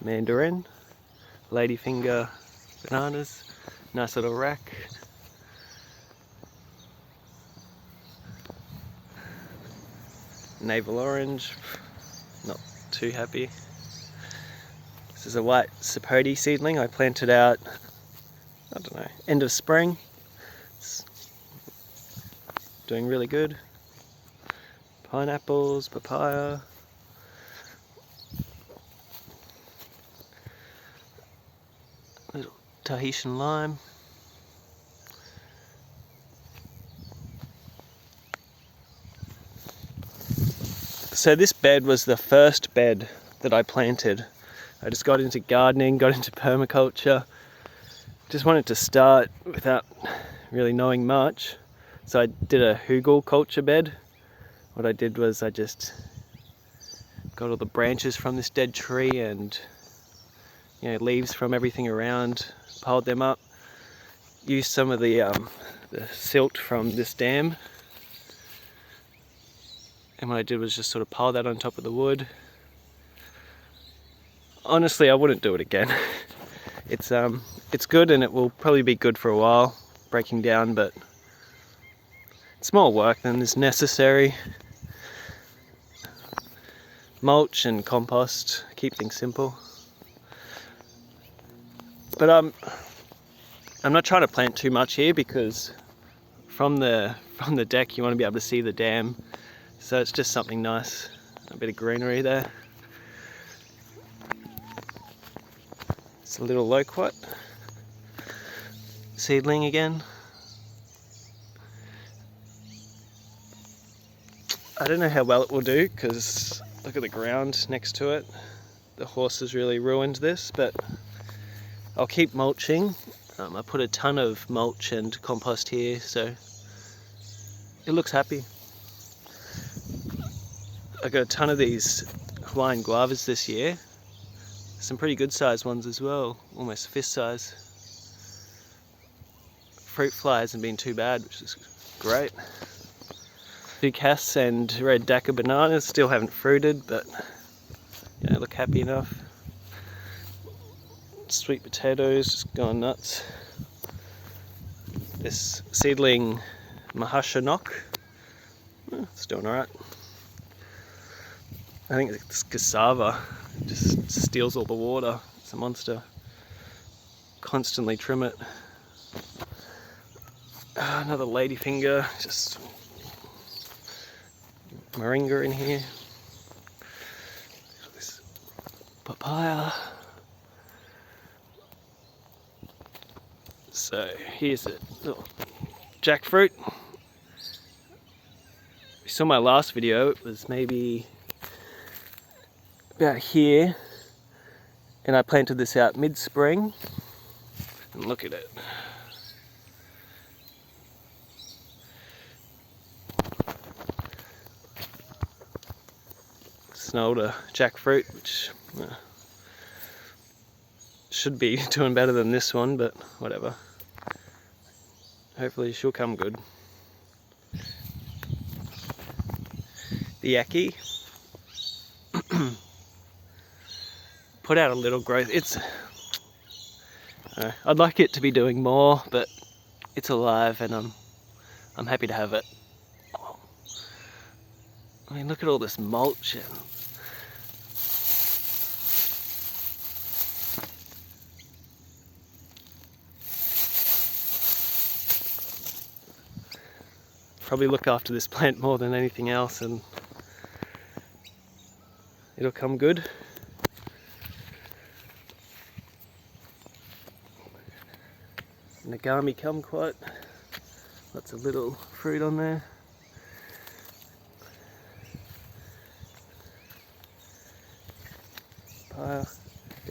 mandarin, ladyfinger bananas, nice little rack. Navel orange, not too happy. This is a white sapote seedling I planted out, I don't know, end of spring. It's doing really good. Pineapples, papaya. Little Tahitian lime. So this bed was the first bed that I planted. I just got into gardening, got into permaculture. Just wanted to start without really knowing much. So I did a hugel culture bed. What I did was I just got all the branches from this dead tree and leaves from everything around, piled them up. Used some of the silt from this dam. And what I did was just sort of pile that on top of the wood. Honestly, I wouldn't do it again. It's good and it will probably be good for a while, breaking down, but it's more work than is necessary. Mulch and compost, keep things simple. But I'm not trying to plant too much here because from the deck you want to be able to see the dam. So it's just something nice, a bit of greenery there. It's a little Loquat Seedling again. I don't know how well it will do because look at the ground next to it. The horses really ruined this, but I'll keep mulching. I put a ton of mulch and compost here, so it looks happy. I got a ton of these Hawaiian guavas this year. Some pretty good sized ones as well, almost fist size. Fruit fly hasn't been too bad, which is great. Ducasse and red Dakar bananas still haven't fruited, but look happy enough. Sweet potatoes just gone nuts. This seedling Mahashanok, it's doing alright. I think it's Cassava, it just steals all the water. It's a monster. Constantly trim it. Another ladyfinger, just moringa in here. This papaya. So here's a little jackfruit. If you saw my last video, it was maybe about here, and I planted this out mid-spring, and look at it. It's an older jackfruit, which should be doing better than this one, but whatever. Hopefully she'll come good. The Yaki. Put out a little growth. I'd like it to be doing more, but it's alive and I'm happy to have it. I mean, look at all this mulch and probably look after this plant more than anything else and it'll come good. Nagami kumquat, lots of little fruit on there. Papaya,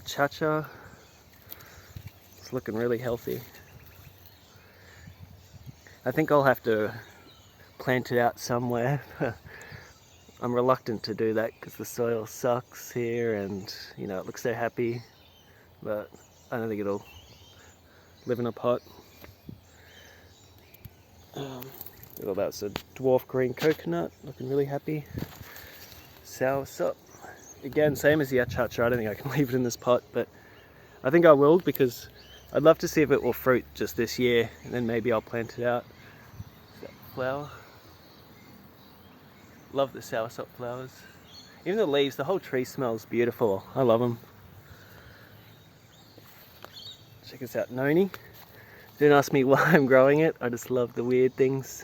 chacha, it's looking really healthy. I think I'll have to plant it out somewhere. I'm reluctant to do that because the soil sucks here and it looks so happy, but I don't think it'll live in a pot. Well, that's a dwarf green coconut, looking really happy. Soursop, again, same as the achacha, I don't think I can leave it in this pot, but I think I will, because I'd love to see if it will fruit just this year, and then maybe I'll plant it out. That flower. Love the soursop flowers. Even the leaves, the whole tree smells beautiful. I love them. Check this out, Noni. Don't ask me why I'm growing it, I just love the weird things.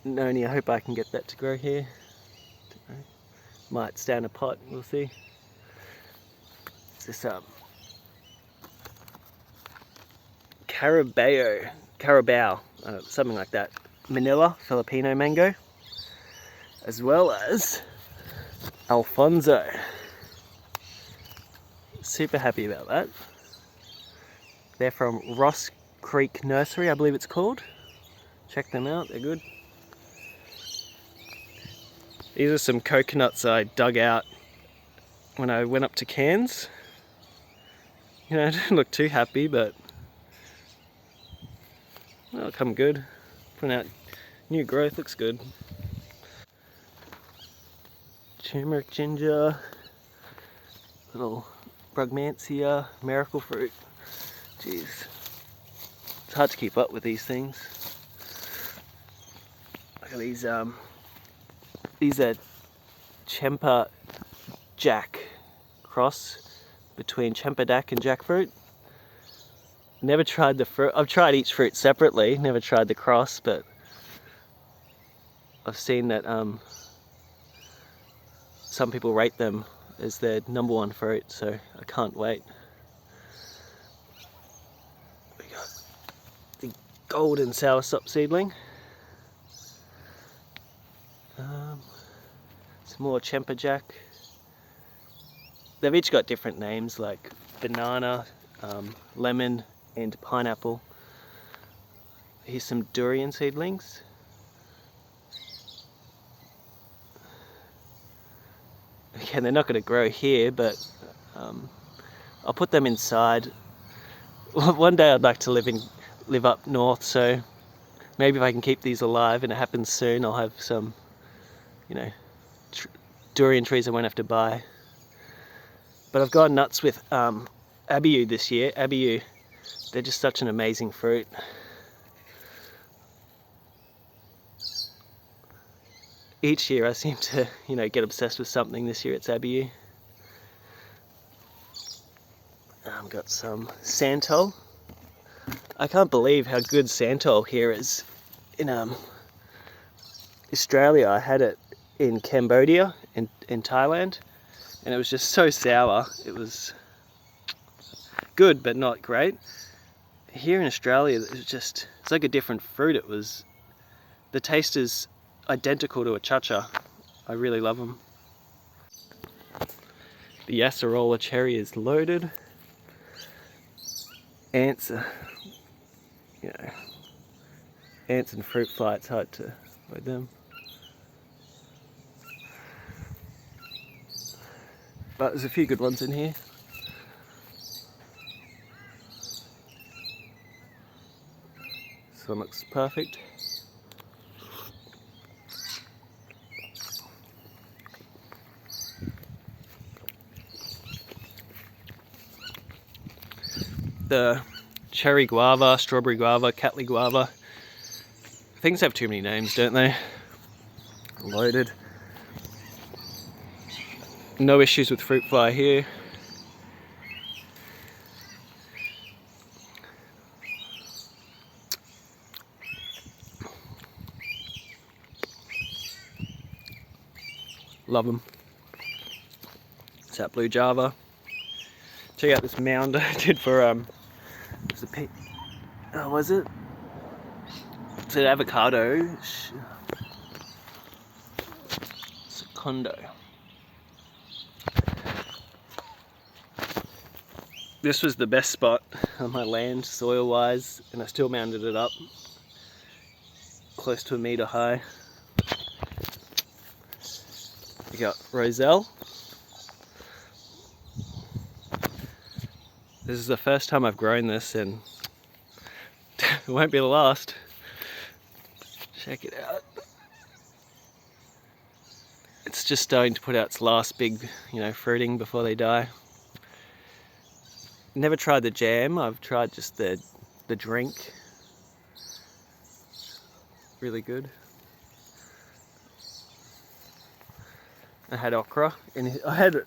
Noni, I hope I can get that to grow here. Might stay in a pot, we'll see. It's this Carabao, something like that. Manila, Filipino mango, as well as Alfonso. Super happy about that. They're from Ross Creek Nursery, I believe it's called. Check them out, they're good. These are some coconuts I dug out when I went up to Cairns. You know, I didn't look too happy, but they'll come good. Putting out new growth, looks good. Turmeric ginger, little Brugmansia, miracle fruit. Jeez, it's hard to keep up with these things. Look at these are Chempa Jack cross between Chempedak and Jackfruit. Never tried the fruit. I've tried each fruit separately, never tried the cross, but I've seen that some people rate them as their #1 fruit, so I can't wait. We got the golden soursop seedling. Some more Chemperjack. They've each got different names like banana, lemon and pineapple. Here's some durian seedlings. Again, they're not going to grow here, but I'll put them inside. One day I'd like to live up north, so maybe if I can keep these alive and it happens soon, I'll have some, you know, durian trees I won't have to buy. But I've gone nuts with abiu this year. Abiu, they're just such an amazing fruit. Each year I seem to, you know, get obsessed with something. This year it's abiu. I've got some Santol. I can't believe how good Santol here is. In Australia, I had it in Cambodia, in Thailand, and it was just so sour. It was good, but not great. Here in Australia, it's like a different fruit. The taste is identical to a chacha. I really love them. The Acerola cherry is loaded. Ants and fruit fly, it's hard to avoid them. But there's a few good ones in here. This one looks perfect. The cherry guava, strawberry guava, Cattleya guava. Things have too many names, don't they? Loaded. No issues with fruit fly here. Love them. It's that blue Java. Check out this mound I did for was it? It's an avocado. Secondo. This was the best spot on my land, soil-wise, and I still mounded it up close to 1 meter high. We got Roselle. This is the first time I've grown this, and it won't be the last. Check it out. it's just starting to put out its last big, fruiting before they die. Never tried the jam. I've tried just the drink. Really good. I had okra, and I had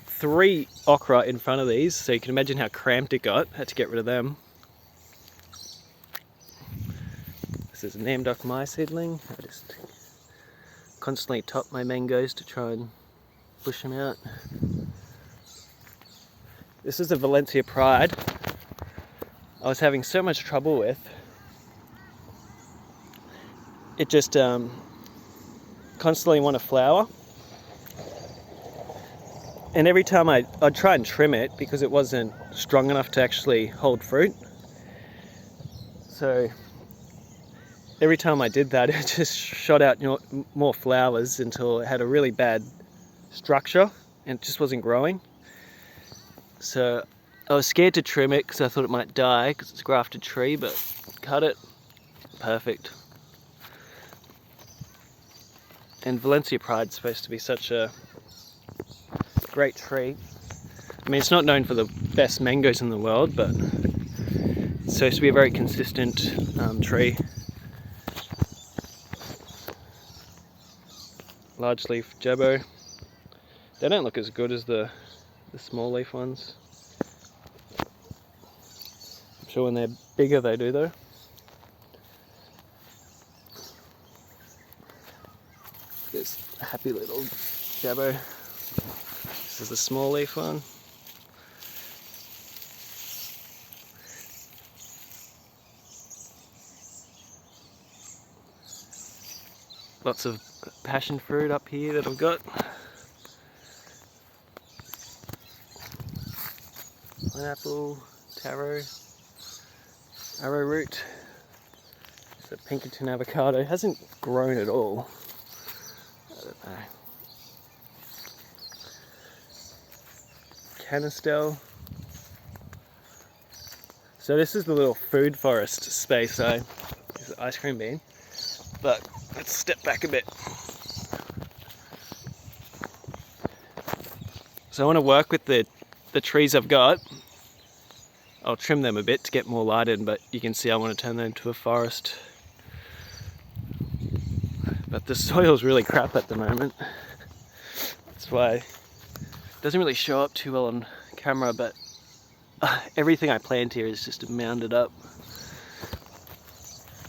3 okra in front of these, so you can imagine how cramped it got. Had to get rid of them. This is a my seedling. I just constantly top my mangoes to try and push them out. This is a Valencia Pride. I was having so much trouble with. It just constantly want to flower. And every time I'd try and trim it because it wasn't strong enough to actually hold fruit. So every time I did that, it just shot out more flowers until it had a really bad structure and it just wasn't growing. So I was scared to trim it because I thought it might die because it's a grafted tree, but cut it, perfect. And Valencia Pride is supposed to be such a great tree. I mean, it's not known for the best mangoes in the world, but it's supposed to be a very consistent tree. Large leaf Jabo. They don't look as good as the small leaf ones. I'm sure when they're bigger they do though. This happy little Jabo. This is the small leaf one. Lots of passion fruit up here that I've got. Pineapple, taro, arrowroot. It's a Pinkerton avocado. It hasn't grown at all. I don't know. Canistel. So this is the little food forest space. This is the ice cream bean. But let's step back a bit. So I want to work with the trees I've got. I'll trim them a bit to get more light in, but you can see I want to turn them into a forest. But the soil's really crap at the moment. That's why it doesn't really show up too well on camera, but everything I plant here is just mounded up.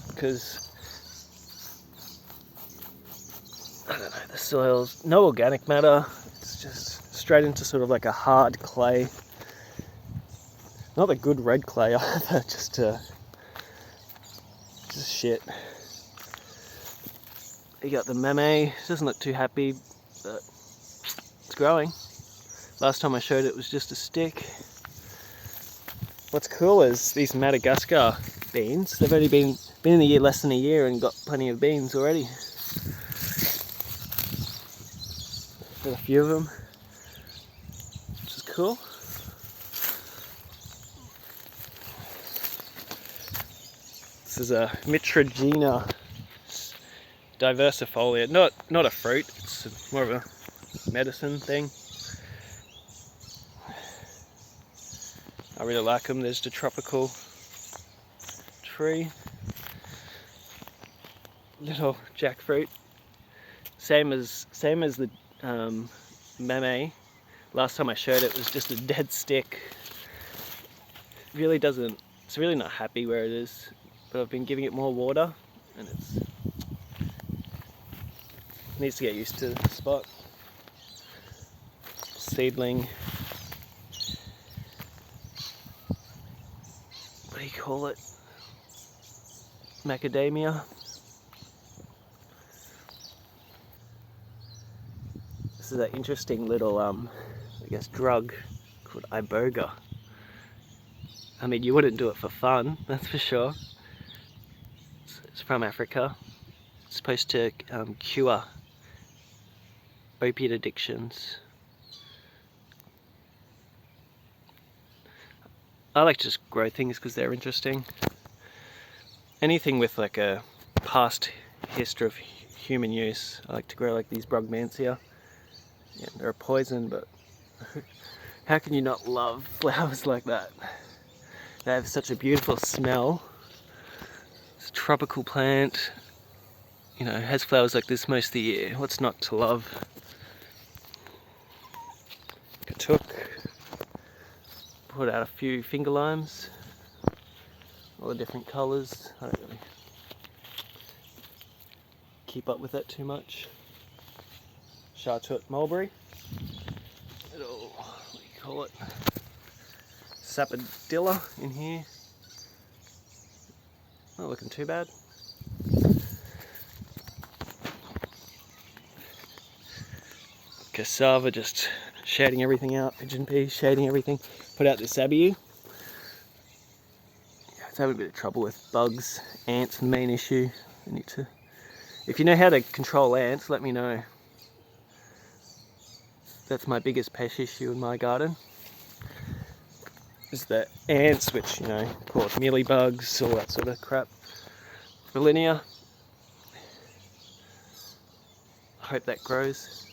Because I don't know, the soil's no organic matter. It's just straight into sort of like a hard clay. Not a good red clay either, just shit. You got the meme, doesn't look too happy, but it's growing. Last time I showed it was just a stick. What's cool is these Madagascar beans. They've only been in the year less than a year and got plenty of beans already. Got a few of them, which is cool. This is a Mitragina diversifolia. Not a fruit, it's more of a medicine thing. I really like them. There's the tropical tree. Little jackfruit. Same as the meme. Last time I showed it was just a dead stick. It's really not happy where it is, but I've been giving it more water and it needs to get used to the spot. Seedling. What do you call it? Macadamia. This is an interesting little, I guess, drug called Iboga. I mean, you wouldn't do it for fun, that's for sure. It's from Africa. It's supposed to cure opiate addictions. I like to just grow things because they're interesting. Anything with like a past history of human use. I like to grow like these Brugmansia. Yeah, they're a poison, but how can you not love flowers like that? They have such a beautiful smell. It's a tropical plant. You know, it has flowers like this most of the year. What's not to love? Took, put out a few finger limes, all the different colours. I don't really keep up with that too much. Chartreuse mulberry, little, what do you call it, sapodilla in here. Not looking too bad. Cassava just shading everything out, pigeon pea shading everything. Put out this abiu. Yeah, it's having a bit of trouble with bugs, ants, the main issue. I need to. If you know how to control ants, let me know. That's my biggest pest issue in my garden. Is the ants, which, you know, cause mealybugs, all that sort of crap. Valencia. I hope that grows.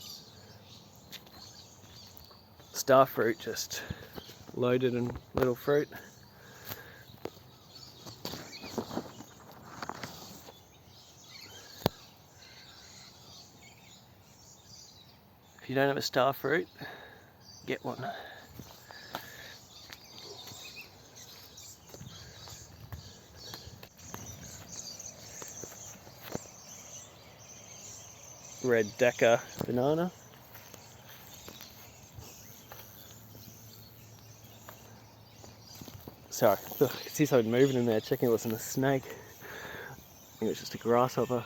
Starfruit just loaded in little fruit. If you don't have a starfruit, get one. Red Decker banana. Sorry, I see something moving in there, checking it wasn't a snake. I think it was just a grasshopper.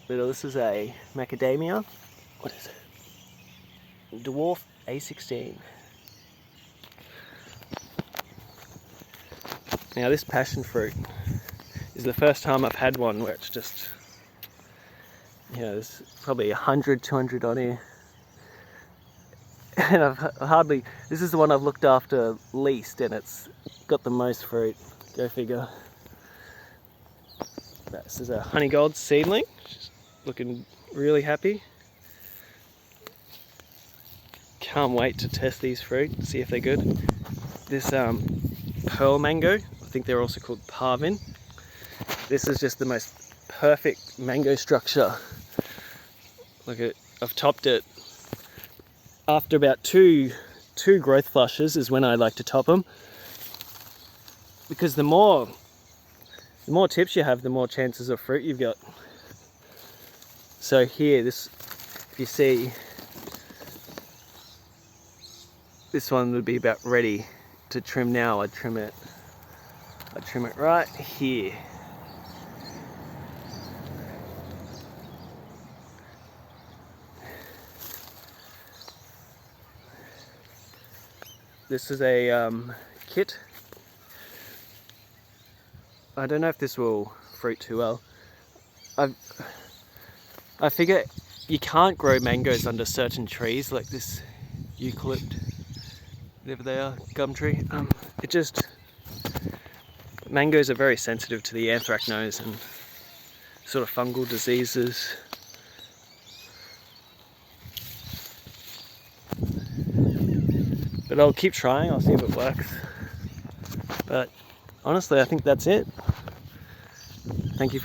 But this is a macadamia. What is it? Dwarf A16. Now this passion fruit is the first time I've had one where it's just, you know, there's probably 100, 200 on here. And I've hardly, this is the one I've looked after least, and it's got the most fruit. Go figure. This is a Honeygold seedling. She's looking really happy. Can't wait to test these fruit, see if they're good. This pearl mango, I think they're also called parvin. This is just the most perfect mango structure. Look at, I've topped it. After about two growth flushes is when I like to top them, because the more tips you have, the more chances of fruit you've got. So here, this, if you see, this one would be about ready to trim now. I'd trim it right here. This is a kit. I don't know if this will fruit too well. I figure you can't grow mangoes under certain trees like this eucalypt, whatever they are, gum tree. It just, mangoes are very sensitive to the anthracnose and sort of fungal diseases. But I'll keep trying, I'll see if it works. But honestly, I think that's it. Thank you for